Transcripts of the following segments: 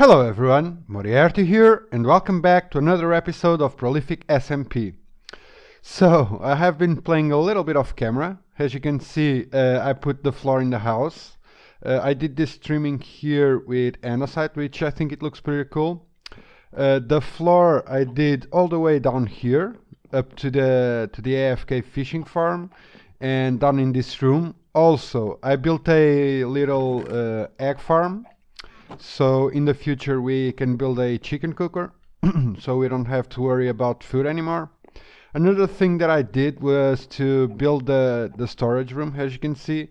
Hello everyone, Moriarty here, and welcome back to another episode of Prolific SMP. So, I have been playing a little bit off camera. As you can see, I put the floor in the house. I did this trimming here with andesite, which I think it looks pretty cool. The floor I did all the way down here, up to the AFK fishing farm, and down in this room. Also, I built a little egg farm. So in the future we can build a chicken cooker, so we don't have to worry about food anymore. Another thing that I did was to build the storage room. As you can see,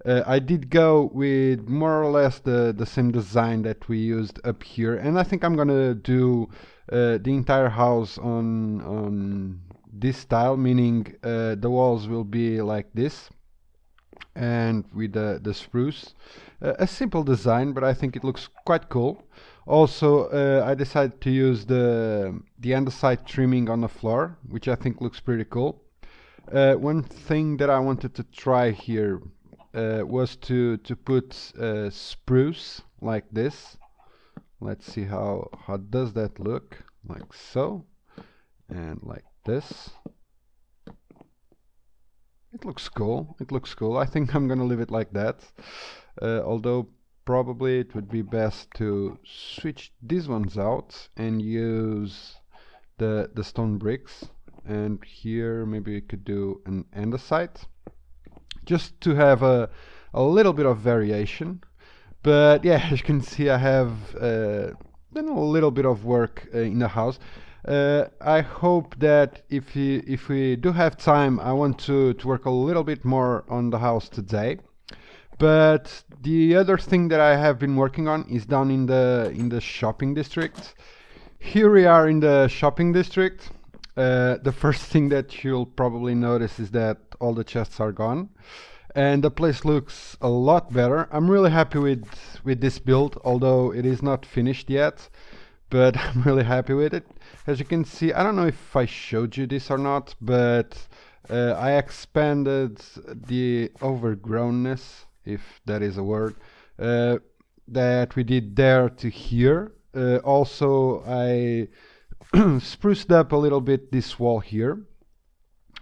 I did go with more or less the same design that we used up here, and I think I'm gonna do the entire house on this style, meaning the walls will be like this, and with the spruce. A simple design, but I think it looks quite cool. Also, I decided to use the andesite trimming on the floor, which I think looks pretty cool. One thing that I wanted to try here was to put spruce like this. Let's see how does that look, like so, and like this. It looks cool. It looks cool. I think I'm gonna leave it like that. Although probably it would be best to switch these ones out and use the stone bricks. And here maybe we could do an andesite, just to have a little bit of variation. But yeah, as you can see, I have done a little bit of work in the house. I hope that if we do have time, I want to work a little bit more on the house today. But the other thing that I have been working on is down in the shopping district. Here we are in the shopping district. The first thing that you'll probably notice is that all the chests are gone, and the place looks a lot better. I'm really happy with this build, although it is not finished yet, but I'm really happy with it. As you can see, I don't know if I showed you this or not, but I expanded the overgrownness, if that is a word, that we did there to here. Also, I spruced up a little bit this wall here,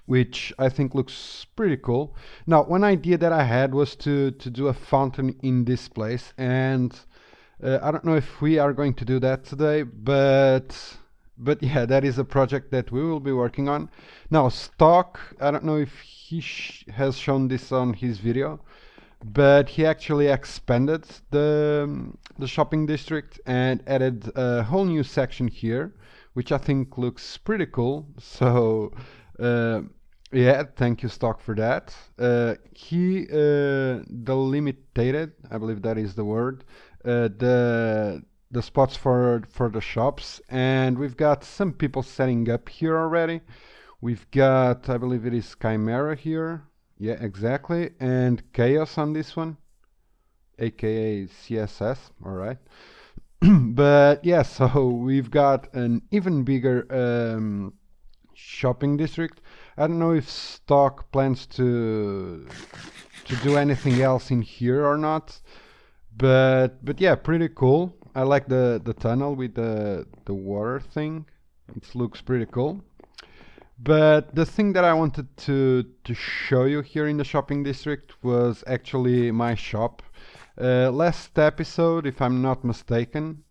which I think looks pretty cool. Now, one idea that I had was to do a fountain in this place, and I don't know if we are going to do that today, but yeah, that is a project that we will be working on. Now, Stock, I don't know if he has shown this on his video, but he actually expanded the shopping district and added a whole new section here, which I think looks pretty cool. So yeah, thank you, Stock, for that. He delimited, I believe that is the word, the spots for the shops, and we've got some people setting up here already. We've got, I believe it is Chimera here. Yeah, exactly, and Chaos on this one, aka CSS. All right. But yeah, so we've got an even bigger shopping district. I don't know if Stock plans to do anything else in here or not, but yeah, pretty cool. I like the tunnel with the water thing. It looks pretty cool. But the thing that I wanted to show you here in the shopping district was actually my shop. Last episode, if I'm not mistaken,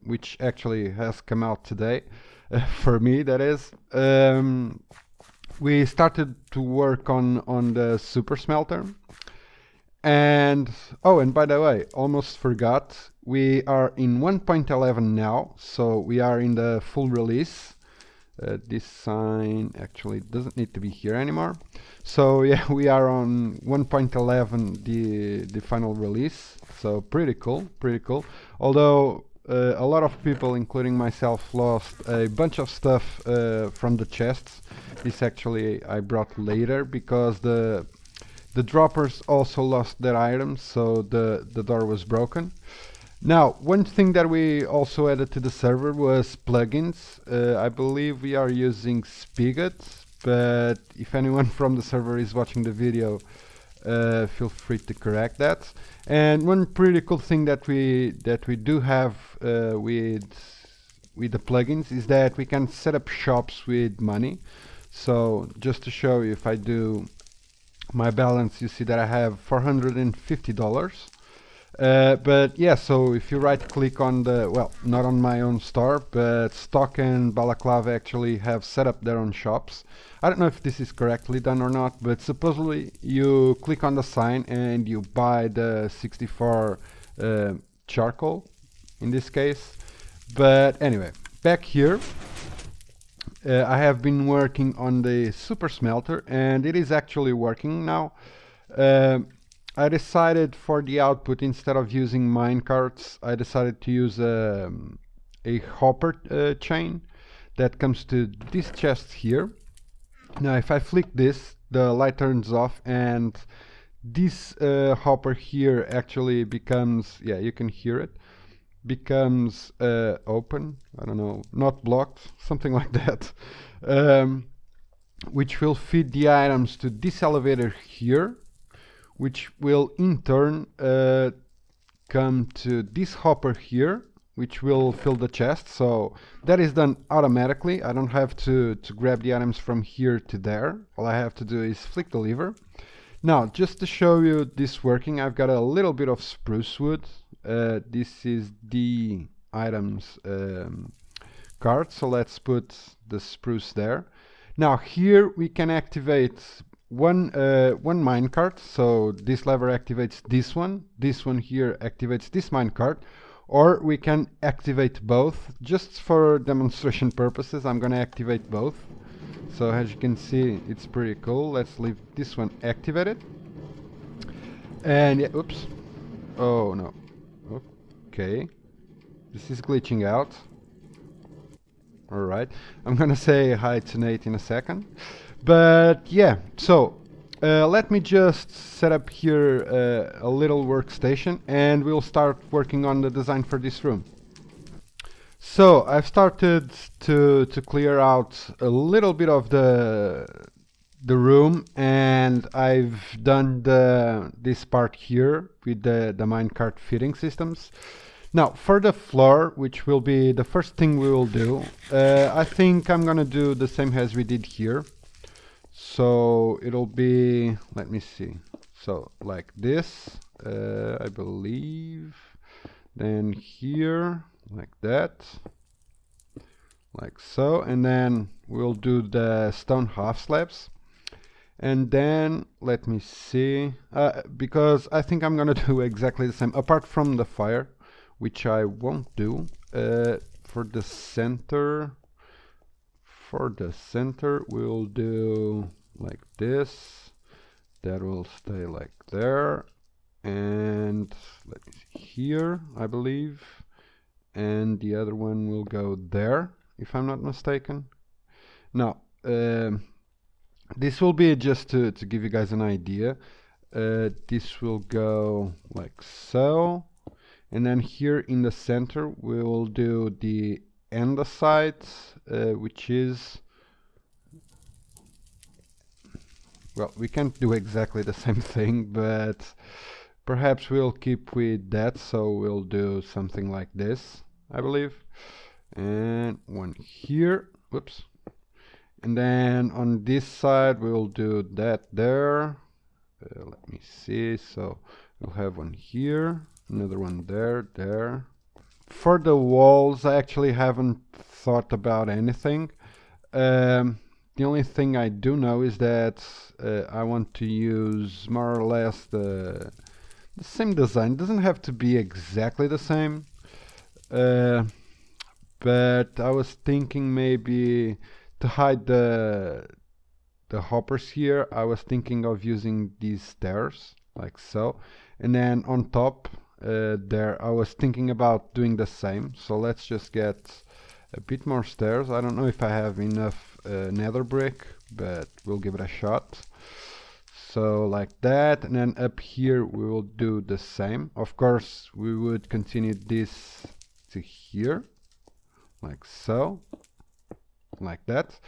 which actually has come out today, for me that is, we started to work on the Super Smelter. And oh, and by the way, almost forgot, we are in 1.11 now, so we are in the full release. This sign actually doesn't need to be here anymore. So yeah, we are on 1.11, the final release. So pretty cool, pretty cool. Although a lot of people, including myself, lost a bunch of stuff from the chests. This actually I brought later because the droppers also lost their items, so the door was broken. Now, one thing that we also added to the server was plugins. I believe we are using Spigot, but if anyone from the server is watching the video, feel free to correct that. And one pretty cool thing that we do have with the plugins is that we can set up shops with money. So just to show you, if I do my balance, you see that I have $450. But yeah, so if you right click on the, well, not on my own store, but Stock and Balaclava actually have set up their own shops. I don't know if this is correctly done or not, but supposedly you click on the sign and you buy the 64 charcoal in this case. But anyway, back here, I have been working on the Super Smelter and it is actually working now. I decided for the output, instead of using minecarts, I decided to use a hopper chain that comes to this chest here. Now if I flick this, the light turns off and this hopper here actually becomes, yeah, you can hear it, becomes open, I don't know, not blocked, something like that, which will feed the items to this elevator here, which will in turn come to this hopper here, which will fill the chest. So that is done automatically. I don't have to grab the items from here to there. All I have to do is flick the lever. Now, just to show you this working, I've got a little bit of spruce wood. This is the items card, so let's put the spruce there. Now here we can activate one minecart, so this lever activates this one here activates this minecart, or we can activate both. Just for demonstration purposes, I'm gonna activate both. So as you can see, it's pretty cool. Let's leave this one activated. And yeah, oops. Oh no. Okay. This is glitching out. Alright. I'm gonna say hi to Nate in a second. But yeah, so let me just set up here a little workstation and we'll start working on the design for this room. So I've started to clear out a little bit of the room, and I've done this part here with the minecart fitting systems. Now for the floor, which will be the first thing we will do, I think I'm gonna do the same as we did here. So it'll be, let me see, so like this, I believe, then here, like that, like so, and then we'll do the stone half slabs. And then let me see, because I think I'm gonna do exactly the same, apart from the fire, which I won't do. For the center we'll do like this, that will stay like there, and let me see here, I believe, and the other one will go there, if I'm not mistaken. Now this will be just to give you guys an idea. This will go like so, and then here in the center we'll do the andesite, which is, well, we can't do exactly the same thing, but perhaps we'll keep with that, so we'll do something like this, I believe, and one here, whoops, and then on this side we'll do that there. Let me see, so we'll have one here, another one there. For the walls, I actually haven't thought about anything. The only thing I do know is that I want to use more or less the same design. It doesn't have to be exactly the same, but I was thinking maybe to hide the hoppers here, I was thinking of using these stairs like so, and then on top there I was thinking about doing the same. So let's just get a bit more stairs. I don't know if I have enough nether brick, but we'll give it a shot. So like that, and then up here we will do the same. Of course we would continue this to here like so, like that.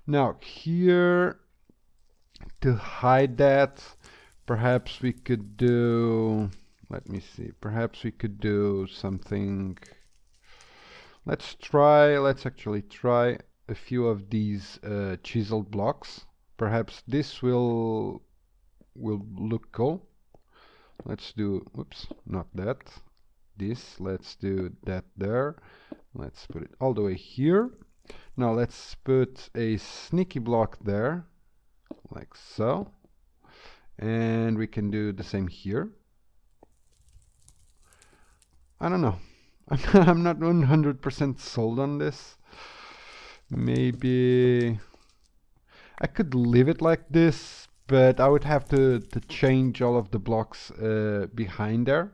Now here, to hide that, perhaps we could do, let me see, perhaps we could do something. Let's actually try a few of these chiseled blocks. Perhaps this will look cool. Let's do, oops, not that. This, let's do that there. Let's put it all the way here. Now let's put a sneaky block there, like so. And we can do the same here. I don't know. I'm not 100% sold on this. Maybe I could leave it like this, but I would have to change all of the blocks behind there.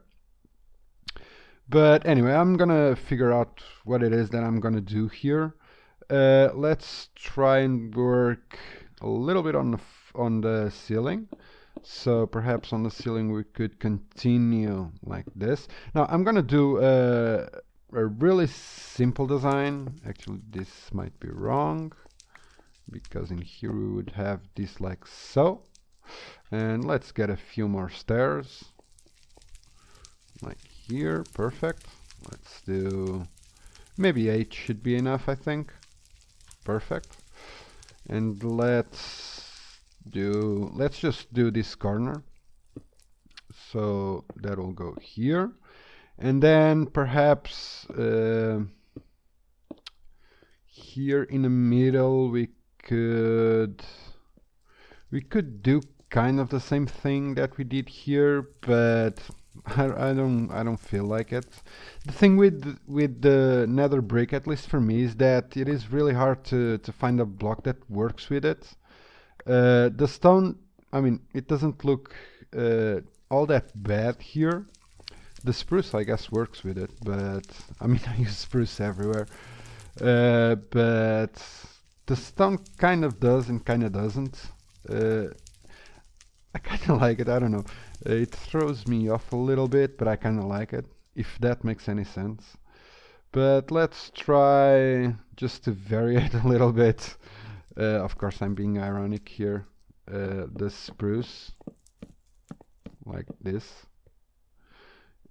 But anyway, I'm gonna figure out what it is that I'm gonna do here. Let's try and work a little bit on the ceiling. So perhaps on the ceiling we could continue like this. Now I'm gonna do a really simple design. Actually, this might be wrong, because in here we would have this like so. And let's get a few more stairs. Like here, perfect. Let's do, maybe 8 should be enough, I think. Perfect. And let's just do this corner. So that will go here. And then perhaps here in the middle we could do kind of the same thing that we did here, but I don't feel like it. The thing with the nether brick, at least for me, is that it is really hard to find a block that works with it. The stone, I mean, it doesn't look all that bad here. The spruce, I guess, works with it, but I mean, I use spruce everywhere. But the stone kind of does and kind of doesn't. I kind of like it, I don't know. It throws me off a little bit, but I kind of like it, if that makes any sense. But let's try just to vary it a little bit. Of course, I'm being ironic here. The spruce, like this.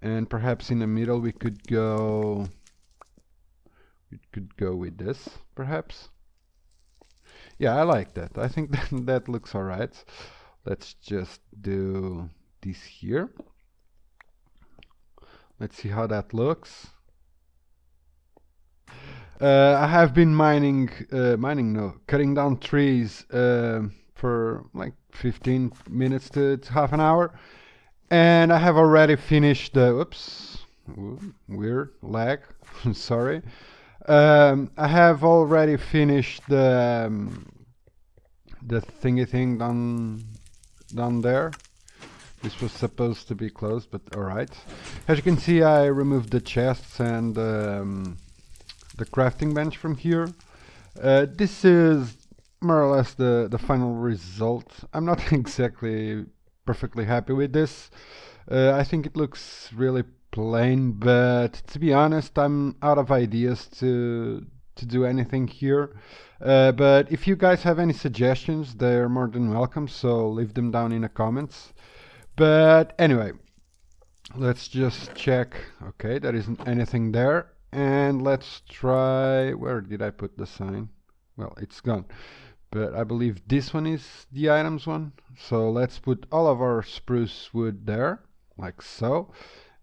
And perhaps in the middle we could go with this, perhaps. Yeah, I like that. I think that looks alright. Let's just do this here. Let's see how that looks. I have been cutting down trees for like 15 minutes to half an hour. And I have already finished the, oops, weird lag, sorry. I have already finished the thingy thing down there. This was supposed to be closed, but alright. As you can see, I removed the chests and the crafting bench from here. This is more or less the final result. I'm not exactly perfectly happy with this. I think it looks really plain, but to be honest, I'm out of ideas to do anything here. But if you guys have any suggestions, they're more than welcome, so leave them down in the comments. But anyway, let's just check. Okay, there isn't anything there. And let's try, where did I put the sign? Well, it's gone. But I believe this one is the items one. So let's put all of our spruce wood there, like so.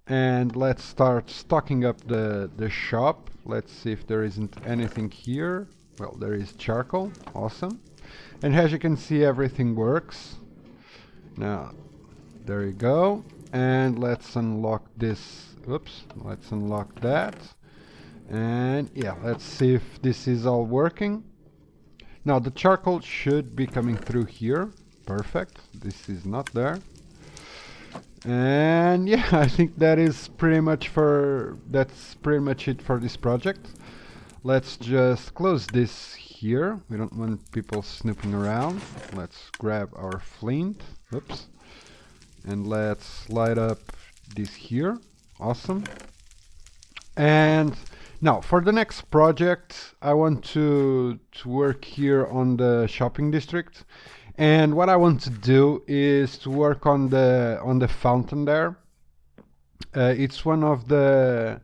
And let's start stocking up the shop. Let's see if there isn't anything here. Well, there is charcoal. Awesome. And as you can see, everything works. Now, there you go. And let's unlock this. Oops. Let's unlock that. And yeah, let's see if this is all working. Now the charcoal should be coming through here. Perfect. This is not there. And yeah, I think that's pretty much it for this project. Let's just close this here. We don't want people snooping around. Let's grab our flint. Oops. And let's light up this here. Awesome. And now, for the next project, I want to work here on the shopping district. And what I want to do is to work on the fountain there. It's one of the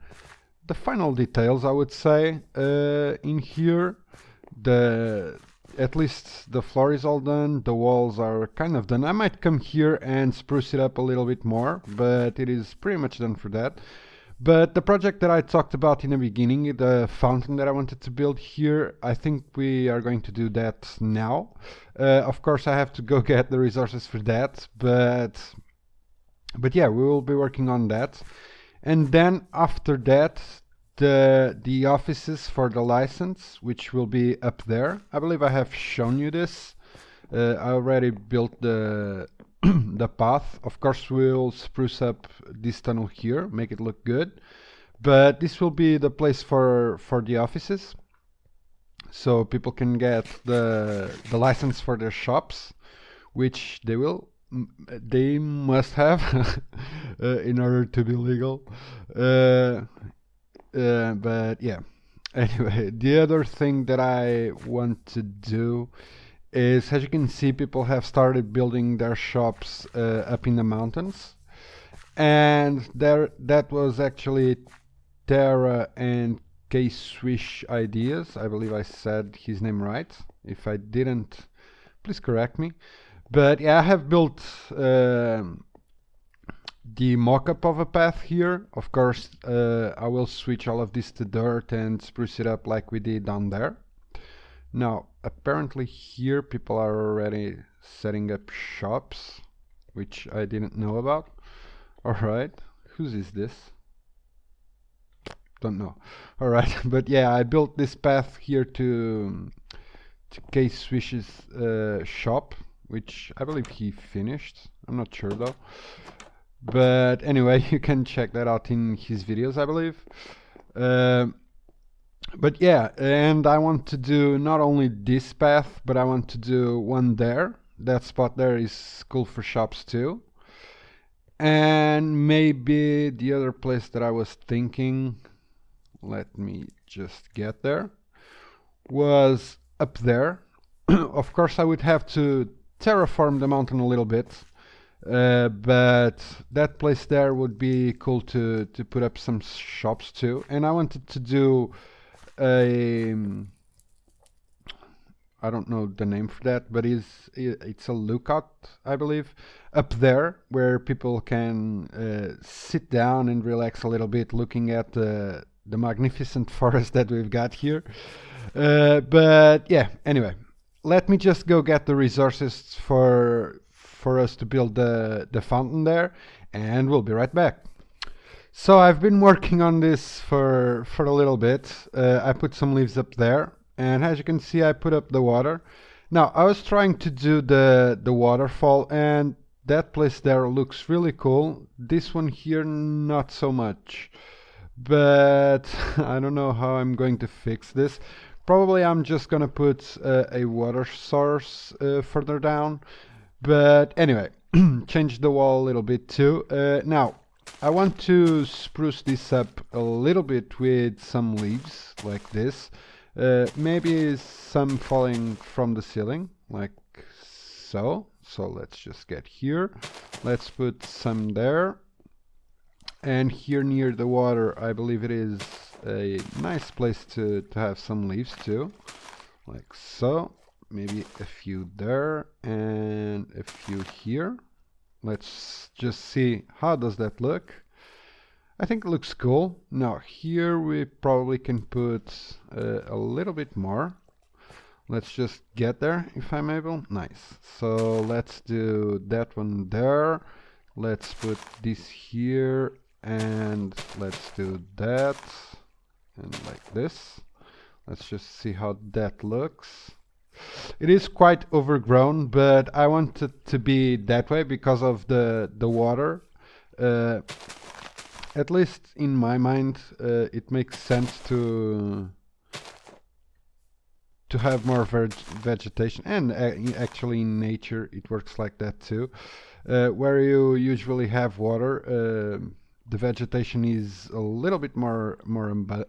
final details, I would say, in here. At least the floor is all done, the walls are kind of done. I might come here and spruce it up a little bit more, but it is pretty much done for that. But the project that I talked about in the beginning, the fountain that I wanted to build here, I think we are going to do that now. Of course, I have to go get the resources for that, but yeah, we will be working on that. And then after that, the offices for the license, which will be up there. I believe I have shown you this. I already built the the path. Of course, we'll spruce up this tunnel here, make it look good. But this will be the place for the offices, so people can get the license for their shops, which they must have in order to be legal. But yeah, anyway, the other thing that I want to do is, as you can see, people have started building their shops up in the mountains, and that was actually Terra and K-Swish Ideas. I believe I said his name right. If I didn't, please correct me. But yeah, I have built the mock-up of a path here. Of course, I will switch all of this to dirt and spruce it up like we did down there. Now, apparently here people are already setting up shops, which I didn't know about. Alright, whose is this? Don't know. Alright, but yeah, I built this path here to K-Swish's shop, which I believe he finished. I'm not sure though. But anyway, you can check that out in his videos, I believe. But yeah, and I want to do not only this path, but I want to do one there. That spot there is cool for shops too. And maybe the other place that I was thinking, let me just get there, was up there. Of course, I would have to terraform the mountain a little bit. But that place there would be cool to put up some shops too. And I wanted to do a, I don't know the name for that, but it's a lookout, I believe, up there where people can sit down and relax a little bit looking at the magnificent forest that we've got here. But yeah, anyway, let me just go get the resources for us to build the fountain there, and we'll be right back. So I've been working on this for a little bit. I put some leaves up there, and as you can see, I put up the water. Now I was trying to do the waterfall, and that place there looks really cool. This one here, not so much. But I don't know how I'm going to fix this. Probably I'm just gonna put a water source further down. But anyway, change the wall a little bit too. Now, I want to spruce this up a little bit with some leaves like this. Maybe some falling from the ceiling, like so. So let's just get here. Let's put some there. And here near the water, I believe it is a nice place to have some leaves too, like so. Maybe a few there and a few here. Let's just see how does that look. I think it looks cool. Now here we probably can put a little bit more. Let's just get there if I'm able. Nice. So let's do that one there. Let's put this here, and let's do that, and like this. Let's just see how that looks. It is quite overgrown, but I want it to be that way because of the water. At least in my mind, it makes sense to have more vegetation, and actually in nature it works like that too. Where you usually have water, the vegetation is a little bit more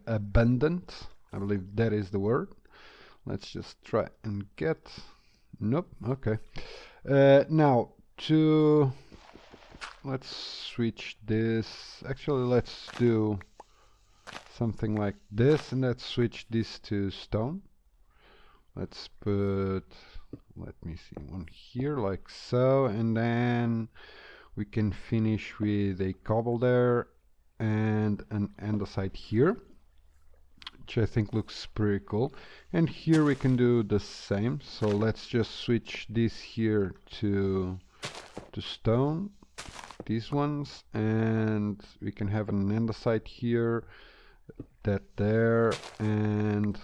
abundant. I believe that is the word. Let's just try and get Nope. Okay. Now let's switch this. Actually, let's do something like this, and let's switch this to stone. Let's put, let me see, one here like so, and then we can finish with a cobble there and an andesite here, which I think looks pretty cool. And here we can do the same, so let's just switch this here to stone, these ones, and we can have an andesite here, that there, and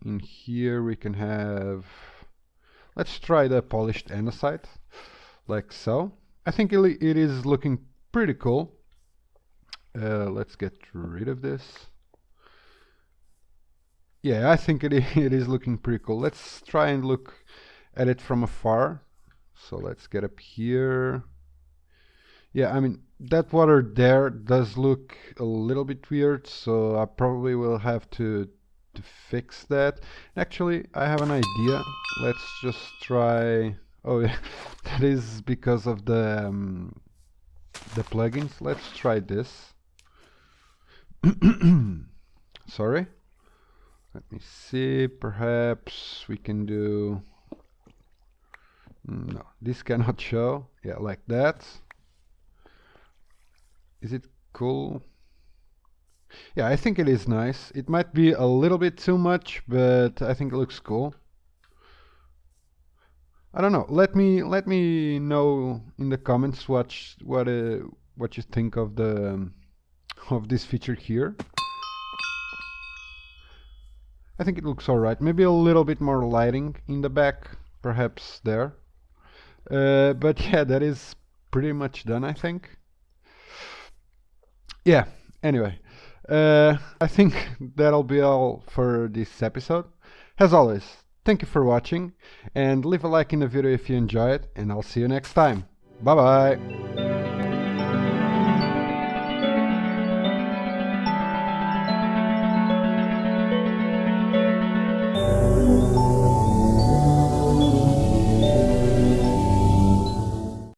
in here we can have, let's try the polished andesite like so. I think it is looking pretty cool. Let's get rid of this. Yeah, I think it is looking pretty cool. Let's try and look at it from afar. So let's get up here. Yeah, I mean, that water there does look a little bit weird, so I probably will have to fix that. Actually, I have an idea. Let's just try. Oh yeah, that is because of the plugins. Let's try this. Sorry. Let me see. Perhaps we can do. No, this cannot show. Yeah, like that. Is it cool? Yeah, I think it is nice. It might be a little bit too much, but I think it looks cool. I don't know. Let me know in the comments what you think of this feature here. I think it looks alright. Maybe a little bit more lighting in the back, perhaps there. But yeah, that is pretty much done, I think. Yeah, anyway, I think that'll be all for this episode. As always, thank you for watching, and leave a like in the video if you enjoy it, and I'll see you next time. Bye bye!